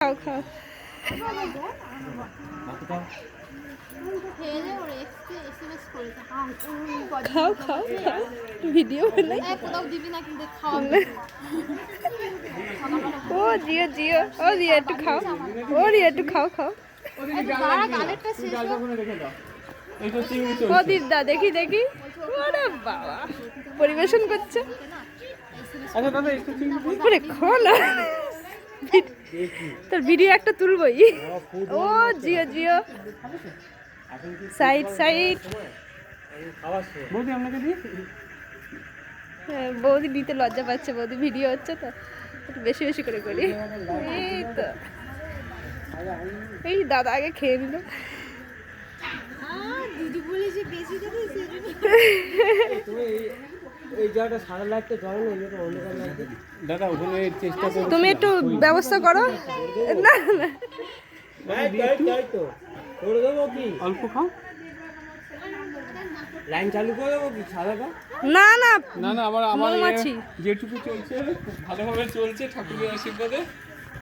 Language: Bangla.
খাও খাও খাও খাও খাও ভিডিও বানাই ও জিও জিও ও রিয়া একটু খাও ও রিয়া একটু খাও খাও ও দিদা দেখি দেখি ওরে বাবা পরিবেশন করছে ওরে খোলা তোর ভিডিও একটা তুলবই ও জিও জিও সাইড সাইড বৌদি দিতে লজ্জা পাচ্ছে বৌদি ভিডিও হচ্ছে তো একটু বেশি বেশি করে করি এই তো এই দাদা আগে খেয়ে নিল দিদি বলেছে বেশি দেবে তুমি একটু ব্যবস্থা করো না না অল্প খাও লাইন চালু করে দেবো কি সাদাটা না না না না আমার মৌমাছি যেটুকু চলছে ভালোভাবে চলছে ঠাকুরের আশীর্বাদে